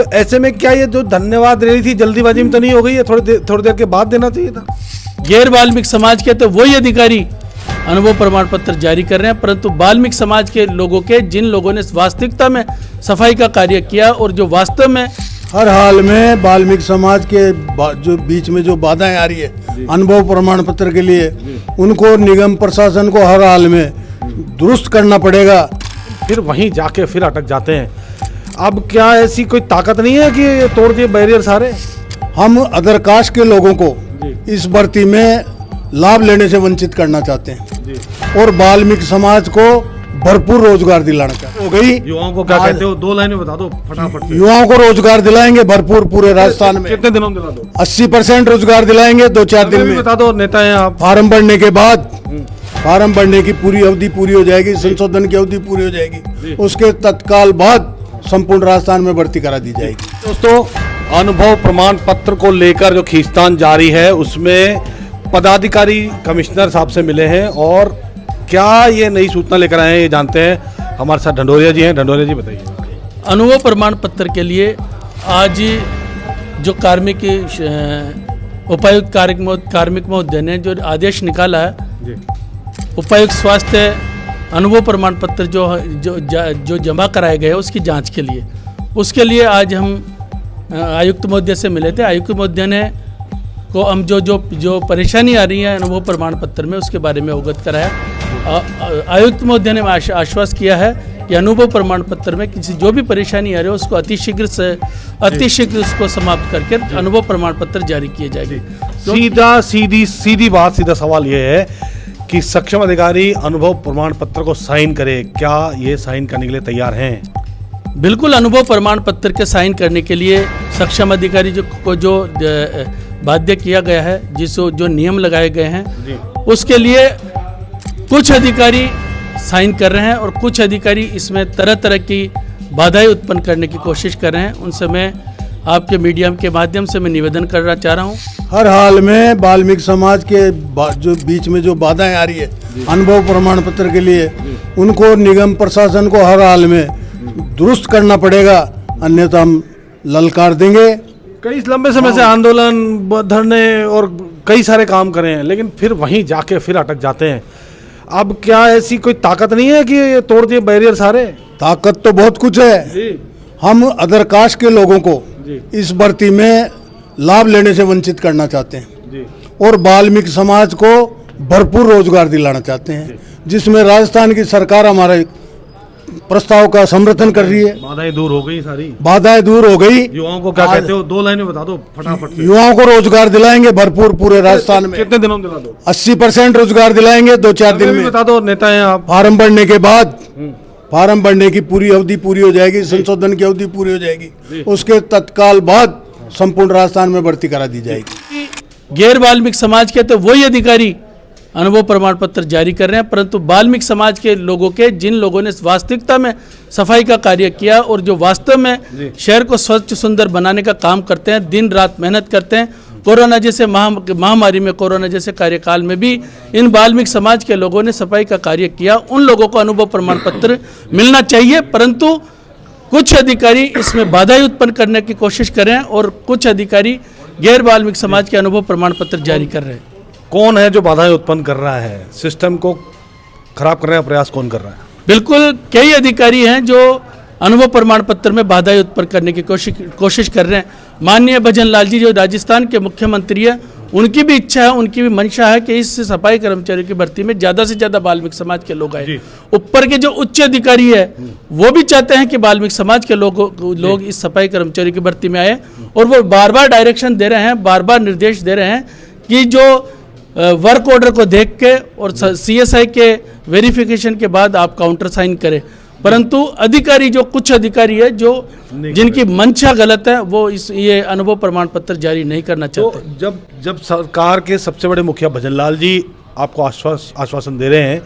तो ऐसे में क्या ये जो धन्यवाद रैली थी जल्दीबाजी में तो नहीं हो गई है? थोड़ी देर के बाद देना चाहिए था। गैर वाल्मीकि समाज के तो वही अधिकारी अनुभव प्रमाण पत्र जारी कर रहे हैं, परंतु वाल्मीकि समाज के लोगों के, जिन लोगों ने वास्तविकता में सफाई का कार्य किया और जो वास्तव में हर हाल में वाल्मीकि समाज के जो बीच में जो बाधाएं आ रही है अनुभव प्रमाण पत्र के लिए, उनको निगम प्रशासन को हर हाल में दुरुस्त करना पड़ेगा। फिर वहीं जाके फिर अटक जाते हैं। अब क्या ऐसी कोई ताकत नहीं है कि ये तोड़ दिए बैरियर सारे? हम अदर कास्ट के लोगों को इस भर्ती में लाभ लेने से वंचित करना चाहते हैं और वाल्मीकि समाज को भरपूर रोजगार दिलाना चाहते हैं। हो गई युवाओं को क्या कहते हो? 2 लाइनें बता दो फटाफट से। युवाओं को रोजगार दिलाएंगे भरपूर पूरे राजस्थान में। कितने दिनों में दिला दो? 80% रोजगार दिलाएंगे 2-4 दिन में। बता दो, नेता हैं आप। फार्म भरने के बाद, फार्म भरने की पूरी अवधि पूरी हो जाएगी, संशोधन की अवधि पूरी हो जाएगी, उसके तत्काल बाद संपूर्ण राजस्थान में भर्ती करा दी जाएगी। दोस्तों, अनुभव प्रमाण पत्र को लेकर जो खींचतान जारी है उसमें पदाधिकारी कमिश्नर साहब से मिले हैं और क्या ये नई सूचना लेकर आए हैं ये जानते हैं। हमारे साथ ढंडोरिया जी हैं। ढंडोरिया जी बताइए। अनुभव प्रमाण पत्र के लिए आज जो कार्मिक उपायुक्त कार्मिक महोदय ने जो आदेश निकाला है, उपायुक्त स्वास्थ्य अनुभव प्रमाण पत्र जो जमा कराए गए उसकी जांच के लिए, उसके लिए आज हम आयुक्त महोदय से मिले थे। आयुक्त महोदय ने को हम जो परेशानी आ रही है अनुभव प्रमाण पत्र में उसके बारे में अवगत कराया। आयुक्त महोदय ने आश्वासन किया है कि अनुभव प्रमाण पत्र में किसी जो भी परेशानी आ रही है उसको अतिशीघ्र उसको समाप्त करके अनुभव प्रमाण पत्र जारी किए जाएंगे। सीधा सवाल ये है कि सक्षम अधिकारी अनुभव प्रमाण पत्र को साइन करे, क्या ये साइन करने के लिए तैयार हैं? बिल्कुल, अनुभव प्रमाण पत्र के साइन करने के लिए सक्षम अधिकारी को जो बाध्य किया गया है, जो नियम लगाए गए हैं, उसके लिए कुछ अधिकारी साइन कर रहे हैं और कुछ अधिकारी इसमें तरह तरह की बाधाएं उत्पन्न करने की कोशिश कर रहे हैं। उनसे मैं आपके मीडिया के माध्यम से मैं निवेदन करना चाह रहा हूँ। हर हाल में वाल्मीकि समाज के जो बीच में जो बाधाएं आ रही है अनुभव प्रमाण पत्र के लिए, उनको निगम प्रशासन को हर हाल में दुरुस्त करना पड़ेगा, अन्यथा हम ललकार देंगे। कई लंबे समय से आंदोलन, धरने और कई सारे काम करे हैं, लेकिन फिर वहीं जाके फिर अटक जाते हैं। अब क्या ऐसी कोई ताकत नहीं है कि ये तोड़ दिए बैरियर सारे? ताकत तो बहुत कुछ है। हम अदर कास्ट के लोगों को इस भर्ती में लाभ लेने से वंचित करना चाहते हैं और वाल्मीकि समाज को भरपूर रोजगार दिलाना चाहते हैं, जिसमें राजस्थान की सरकार हमारे प्रस्ताव का समर्थन कर रही है। बाधाएं दूर हो गई, सारी बाधाएं दूर हो गई। युवाओं को क्या कहते हो? 2 लाइनें बता दो फटाफट से। युवाओं को रोजगार दिलाएंगे भरपूर पूरे राजस्थान में। कितने दिनों में दिला दो? 80% रोजगार दिलाएंगे 2-4 दिन में। बता दो, नेता हैं आप। फार्म भरने के बाद, फार्म भरने की पूरी अवधि पूरी हो जाएगी, संशोधन की अवधि पूरी हो जाएगी, उसके तत्काल बाद संपूर्ण राजस्थान में भर्ती करा दी जाएगी। गैर वाल्मीकि समाज के तो वही अधिकारी अनुभव प्रमाण पत्र जारी कर रहे हैं, परंतु वाल्मीकि समाज के लोगों के, जिन लोगों ने वास्तविकता में सफाई का कार्य किया और जो वास्तव में शहर को स्वच्छ सुंदर बनाने का काम करते हैं, दिन रात मेहनत करते हैं, कोरोना जैसे महामारी में, कोरोना जैसे कार्यकाल में भी इन वाल्मीकि समाज के लोगों ने सफाई का कार्य किया, उन लोगों को अनुभव प्रमाण पत्र मिलना चाहिए। परंतु कुछ अधिकारी इसमें बाधाएं उत्पन्न करने की कोशिश कर रहे हैं और कुछ अधिकारी गैर वाल्मीकि समाज के अनुभव प्रमाण पत्र जारी कर रहे हैं। कौन है जो बाधाएं उत्पन्न कर रहा है? सिस्टम को खराब करने का प्रयास कौन कर रहा है? बिल्कुल, कई अधिकारी हैं जो अनुभव प्रमाण पत्र में बाधाएं उत्पन्न करने की कोशिश कर रहे हैं। माननीय भजन लाल जी जो राजस्थान के मुख्यमंत्री हैं, उनकी भी इच्छा है, उनकी भी मंशा है कि इस सफाई कर्मचारियों की भर्ती में ज़्यादा से ज़्यादा वाल्मीकि समाज के लोग आए। ऊपर के जो उच्च अधिकारी है वो भी चाहते हैं कि वाल्मीकि समाज के लोग इस सफाई कर्मचारियों की भर्ती में आए और वो बार बार डायरेक्शन दे रहे हैं, बार बार निर्देश दे रहे हैं कि जो वर्क ऑर्डर को देख के और CSI के वेरिफिकेशन के बाद आप काउंटर साइन करें। परंतु अधिकारी जो कुछ अधिकारी है जो जिनकी मंशा गलत है, वो ये अनुभव प्रमाण पत्र जारी नहीं करना चाहते। तो जब सरकार के सबसे बड़े मुखिया भजन लाल जी आपको आश्वासन दे रहे हैं,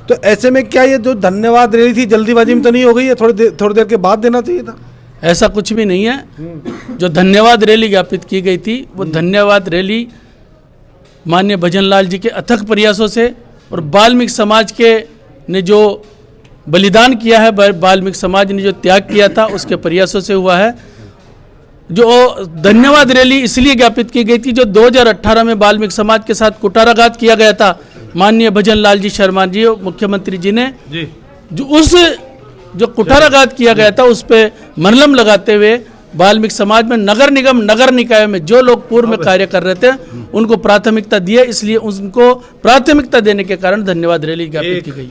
तो ऐसे में क्या ये जो धन्यवाद रैली थी जल्दीबाजी में तो नहीं हो गई है? थोड़ी देर के बाद देना चाहिए था। ऐसा कुछ भी नहीं है। जो धन्यवाद रैली ज्ञापित की गई थी, वो धन्यवाद रैली माननीय भजन लाल जी के अथक प्रयासों से और वाल्मीकि समाज के ने जो बलिदान किया है, वाल्मीकि समाज ने जो त्याग किया था, उसके प्रयासों से हुआ है। जो धन्यवाद रैली इसलिए ज्ञापित की गई थी, जो 2018 में वाल्मीकि समाज के साथ कुठाराघात किया गया था, माननीय भजन लाल जी शर्मा जी मुख्यमंत्री जी ने जी जो कुठाराघात किया गया था उस पे मरहम लगाते हुए वाल्मीकि समाज में नगर निगम नगर निकाय में जो लोग पूर्व में कार्य कर रहे थे उनको प्राथमिकता दिए, इसलिए उनको प्राथमिकता देने के कारण धन्यवाद रैली ज्ञापित की गई।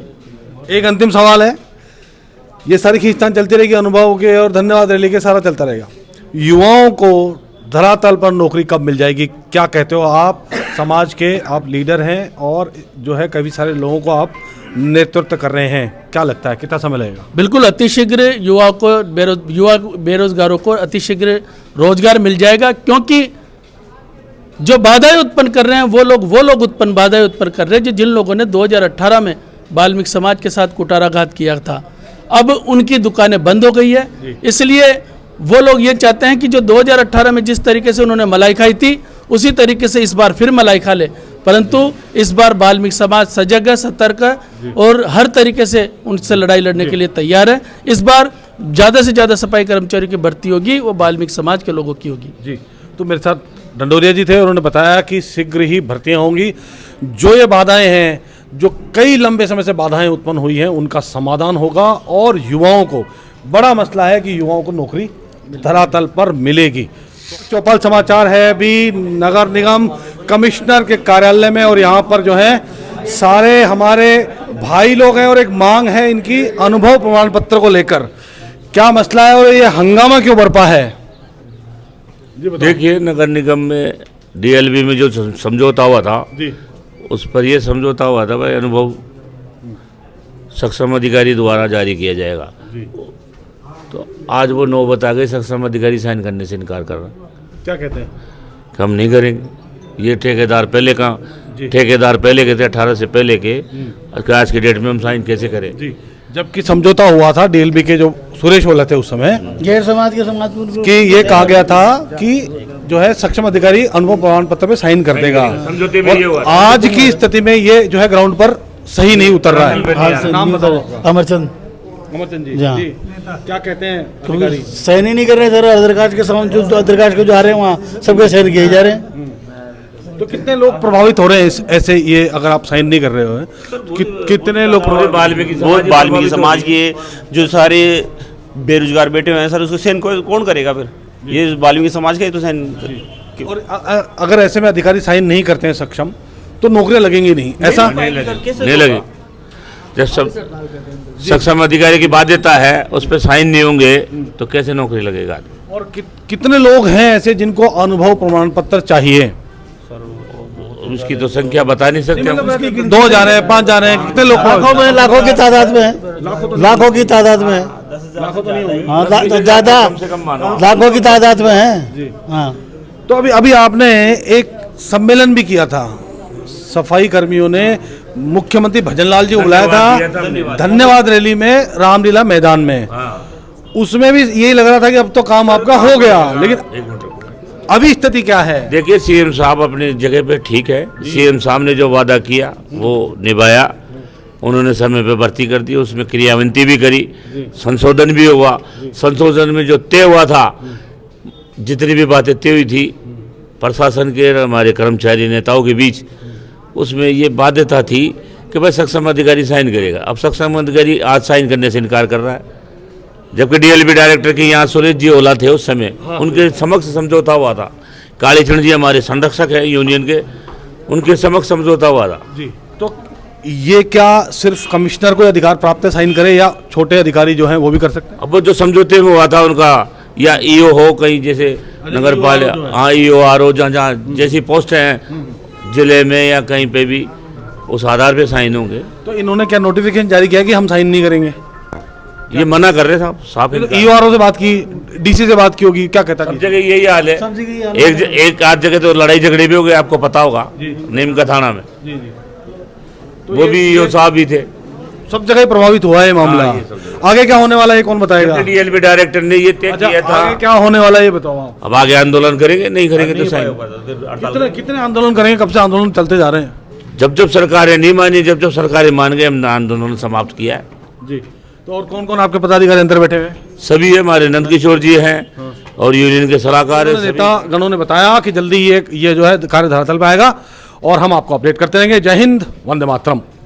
एक अंतिम सवाल है, ये सारी खींचतान चलती रहेगी अनुभव के और धन्यवाद रैली के, सारा चलता रहेगा, युवाओं को धरातल पर नौकरी कब मिल जाएगी? क्या कहते हो आप, समाज के आप लीडर हैं और जो है कई सारे लोगों को आप नेतृत्व कर रहे हैं, क्या लगता है कितना समय लगेगा? बिल्कुल अतिशीघ्र युवाओं को बेरोजगारों को अतिशीघ्र रोजगार मिल जाएगा, क्योंकि जो बाधाएं उत्पन्न कर रहे हैं वो लोग बाधाएं उत्पन्न कर रहे हैं जिन लोगों ने 2018 में वाल्मीकि समाज के साथ कुठाराघात किया था। अब उनकी दुकानें बंद हो गई है, इसलिए वो लोग ये चाहते हैं कि जो 2018 में जिस तरीके से उन्होंने मलाई खाई थी उसी तरीके से इस बार फिर मलाई खा ले, परंतु इस बार वाल्मीकि समाज सजग है, सतर्क है और हर तरीके से उनसे लड़ाई लड़ने के लिए तैयार है। इस बार ज़्यादा से ज़्यादा सफाई कर्मचारियों की भर्ती होगी, वो वाल्मीकि समाज के लोगों की होगी। जी, तो मेरे साथ डंडोरिया जी थे, उन्होंने बताया कि शीघ्र ही भर्तियाँ होंगी, जो ये बाधाएं हैं, जो कई लंबे समय से बाधाएं उत्पन्न हुई हैं, उनका समाधान होगा और युवाओं को, बड़ा मसला है कि युवाओं को नौकरी धरातल पर मिलेगी। चौपाल समाचार है अभी नगर निगम कमिश्नर के कार्यालय में और यहाँ पर जो है सारे हमारे भाई लोग हैं और एक मांग है इनकी अनुभव प्रमाण पत्र को लेकर, क्या मसला है और ये हंगामा क्यों बरपा है? देखिए, नगर निगम में डीएलबी में जो समझौता हुआ था जी, उस पर यह समझौता हुआ था भाई अनुभव सक्षम अधिकारी द्वारा जारी किया जाएगा। तो आज वो नौबत आ गई, सक्षम अधिकारी साइन करने से इनकार कर रहा है। क्या कहते हैं? कि हम नहीं करेंगे, ये ठेकेदार पहले ठेकेदार पहले के थे 18 से पहले के, आज के डेट में हम साइन कैसे करें? जी, जबकि समझौता हुआ था डीएलबी के जो सुरेश वाला थे उस समय गैर समाज के समाज कि ये कहा गया था कि जो है सक्षम अधिकारी अनुभव प्रमाण पत्र पे साइन कर देगा, समझौते में ये हुआ। आज की स्थिति में ये जो है ग्राउंड पर सही नहीं उतर रहा है। नाम बताओ। अमरचंद अमरचंद जी, जी। क्या कहते हैं अधिकारी? सहन ही नहीं कर रहे सर, अदरकाश के सामान जो अदरकाश को जा रहे हैं वहाँ सबके सहन किए जा रहे हैं। तो कितने लोग प्रभावित हो रहे हैं ऐसे, ये अगर आप साइन नहीं कर रहे हो कितने लोग प्रभावित? वाल्मीकि समाज के जो सारे बेरोजगार बैठे हुए हैं सर, उसको सहन कौन करेगा फिर? ये वाल्मीकि समाज का ही तो सहन। और अगर ऐसे में अधिकारी साइन नहीं करते हैं सक्षम तो नौकरियां लगेंगी नहीं, ऐसा नहीं लगे। जब सब सक्षम अधिकारी की बाध्यता है उस पर साइन नहीं होंगे तो कैसे नौकरी लगेगा? और कितने लोग हैं ऐसे जिनको अनुभव प्रमाण पत्र चाहिए? उसकी तो संख्या बता नहीं सकते हम। 2 जा रहे हैं, 5 जा रहे हैं, कितने लोग? लाखों की तादाद में है, लाखों की तादाद में है। लाखों तो नहीं होंगे। हाँ, ज्यादा लाखों की तादाद में है। हाँ, तो अभी आपने एक सम्मेलन भी किया था, सफाई कर्मियों ने मुख्यमंत्री भजन लाल जी को बुलाया था धन्यवाद रैली में रामलीला मैदान में, उसमें भी यही लग रहा था कि अब तो काम आपका हो गया, लेकिन अभी स्थिति क्या है? देखिए, सीएम साहब अपनी जगह पे ठीक है। सीएम साहब ने जो वादा किया वो निभाया, उन्होंने समय पे भर्ती कर दी, उसमें क्रियान्वित भी करी, संशोधन भी हुआ। संशोधन में जो तय हुआ था, जितनी भी बातें तय हुई थी प्रशासन के हमारे कर्मचारी नेताओं के बीच, उसमें ये बाध्यता थी कि भाई सक्षम अधिकारी साइन करेगा। अब सक्षम अधिकारी आज साइन करने से इनकार कर रहा है, जबकि डीएलबी डायरेक्टर के यहाँ सुरेश जी ओला थे उस समय, उनके समक्ष समझौता हुआ था। कालीचरण जी हमारे संरक्षक हैं यूनियन के, उनके समक्ष समझौता हुआ था। जी, तो ये क्या सिर्फ कमिश्नर को अधिकार प्राप्त है साइन करे या छोटे अधिकारी जो हैं वो भी कर सकते हैं? अब वो जो समझौते में हुआ था उनका, या ईओ हो कहीं जैसे नगर पालिका, हाँ ईओ आरओ, जहाँ जैसी पोस्ट हैं जिले में या कहीं पे भी, उस आधार पे साइन होंगे। तो इन्होंने क्या नोटिफिकेशन जारी किया कि हम साइन नहीं करेंगे? ये मना कर रहे साहब। ईओआरओ से बात की, डीसी से बात की होगी, क्या कहता है? सब जगह यही हाल है। एक आध जगह तो लड़ाई झगड़े भी हो गए, आपको पता होगा, नीमका थाना में। तो वो भी ईओ साहब भी थे। सब जगह प्रभावित हुआ है मामला। आगे क्या होने वाला है कौन बताएगा? डीएलबी डायरेक्टर ने ये तय किया था। आगे क्या होने वाला है ये बताओ आप। अब आगे आंदोलन करेंगे, नहीं करेंगे तो साइन। कितने आंदोलन करेंगे? कब से आंदोलन चलते जा रहे हैं? जब सरकारें नहीं मानी, जब सरकारें मान गए, हमने आंदोलन समाप्त किया है। जी, तो और कौन कौन आपके पदाधिकारी अंदर बैठे हुए? सभी है, हमारे नंद किशोर जी हैं और यूनियन के सलाहकार है, सभी। नेता गणों ने बताया कि जल्दी ये जो है कार्य धरातल पर आएगा और हम आपको अपडेट करते रहेंगे। जय हिंद, वंदे मातरम।